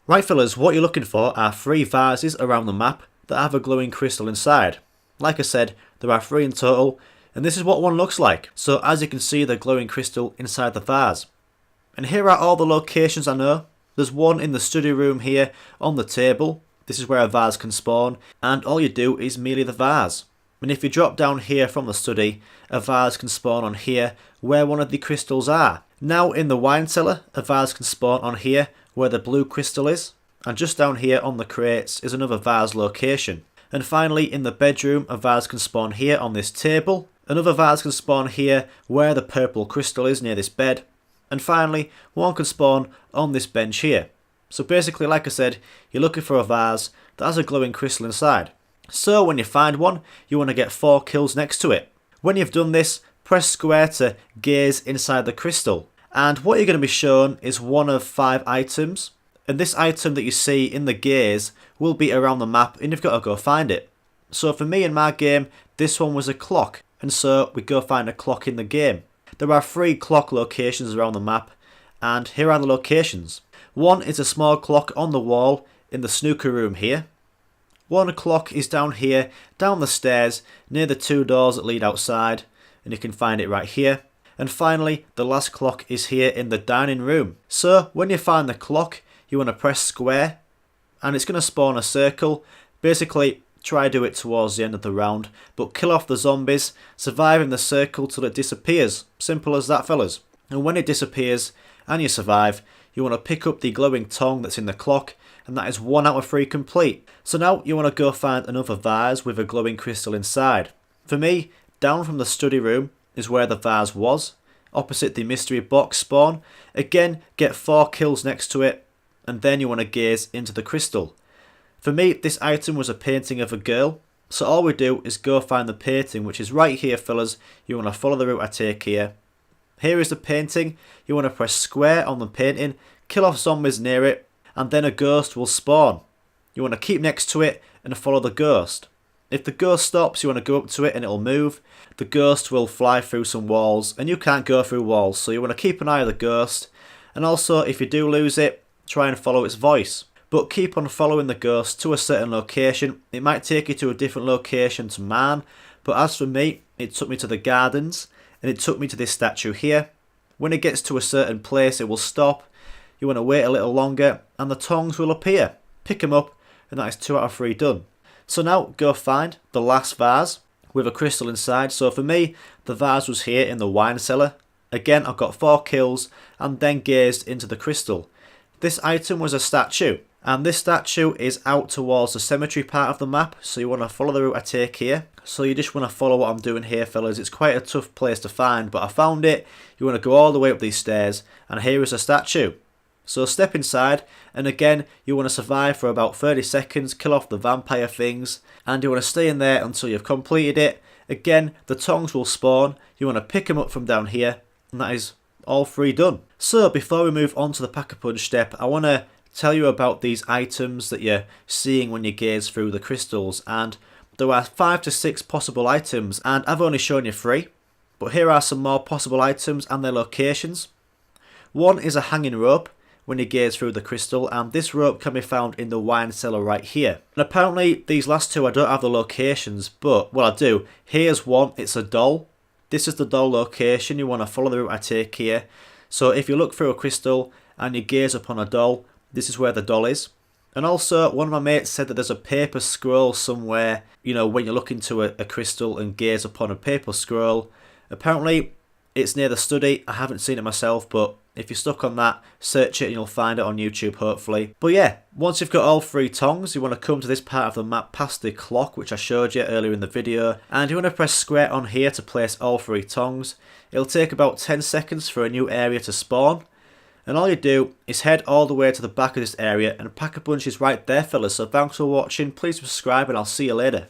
Right fellas, what you're looking for are 3 vases around the map that have a glowing crystal inside. Like I said, there are 3 in total, and this is what one looks like. So as you can see, the glowing crystal inside the vase. And here are all the locations I know. There's one in the study room here on the table. This is where a vase can spawn, and all you do is merely the vase. And if you drop down here from the study, a vase can spawn on here where one of the crystals are. Now in the wine cellar, a vase can spawn on here where the blue crystal is, and just down here on the crates is another vase location. And finally in the bedroom, a vase can spawn here on this table, another vase can spawn here where the purple crystal is near this bed, and finally one can spawn on this bench here. So basically, like I said, you're looking for a vase that has a glowing crystal inside. So when you find one, you want to get 4 kills next to it. When you've done this, press square to gaze inside the crystal. And what you're going to be shown is one of 5 items. And this item that you see in the gaze will be around the map, and you've got to go find it. So for me in my game, this one was a clock. And so we go find a clock in the game. There are 3 clock locations around the map, and here are the locations. One is a small clock on the wall in the snooker room here. One clock is down here, down the stairs, near the 2 doors that lead outside, and you can find it right here. And finally, the last clock is here in the dining room. So when you find the clock, you want to press square, and it's going to spawn a circle. Basically, try do it towards the end of the round, but kill off the zombies, survive in the circle till it disappears. Simple as that, fellas. And when it disappears, and you survive, you want to pick up the glowing tongue that's in the clock, and that is 1 out of 3 complete. So now you want to go find another vase with a glowing crystal inside. For me, down from the study room is where the vase was, opposite the mystery box spawn. Again, get 4 kills next to it, and then you want to gaze into the crystal. For me, this item was a painting of a girl, so all we do is go find the painting, which is right here, fellas. You want to follow the route I take here. Here is the painting. You want to press square on the painting, kill off zombies near it, and then a ghost will spawn. You want to keep next to it and follow the ghost. If the ghost stops, you want to go up to it and it'll move. The ghost will fly through some walls, and you can't go through walls, so you want to keep an eye on the ghost. And also, if you do lose it, try and follow its voice. But keep on following the ghost to a certain location. It might take you to a different location to man, but as for me, it took me to the gardens, and it took me to this statue here. When it gets to a certain place, it will stop. You want to wait a little longer, and the tongues will appear. Pick them up, and that is 2 out of 3 done. So now go find the last vase with a crystal inside. So for me, the vase was here in the wine cellar. Again, I've got 4 kills and then gazed into the crystal. This item was a statue, and this statue is out towards the cemetery part of the map, so you want to follow the route I take here. So you just want to follow what I'm doing here, fellas. It's quite a tough place to find, but I found it. You want to go all the way up these stairs, and here is a statue. So step inside, and again, you want to survive for about 30 seconds, kill off the vampire things, and you want to stay in there until you've completed it. Again, the tongues will spawn. You want to pick them up from down here, and that is all 3 done. So before we move on to the pack-a-punch step, I want to tell you about these items that you're seeing when you gaze through the crystals. And there are 5 to 6 possible items, and I've only shown you 3. But here are some more possible items and their locations. One is a hanging rope when you gaze through the crystal, and this rope can be found in the wine cellar right here. And apparently these last 2 I don't have the locations, but well, I do. Here's one, it's a doll. This is the doll location. You want to follow the route I take here. So if you look through a crystal and you gaze upon a doll, this is where the doll is. And also, one of my mates said that there's a paper scroll somewhere, you know, when you look into a crystal and gaze upon a paper scroll. Apparently it's near the study. I haven't seen it myself, but if you're stuck on that, search it and you'll find it on YouTube, hopefully. But yeah, once you've got all 3 tongues, you want to come to this part of the map past the clock, which I showed you earlier in the video. And you want to press square on here to place all 3 tongues. It'll take about 10 seconds for a new area to spawn. And all you do is head all the way to the back of this area, and Pack-a-Punch is right there, fellas. So thanks for watching, please subscribe, and I'll see you later.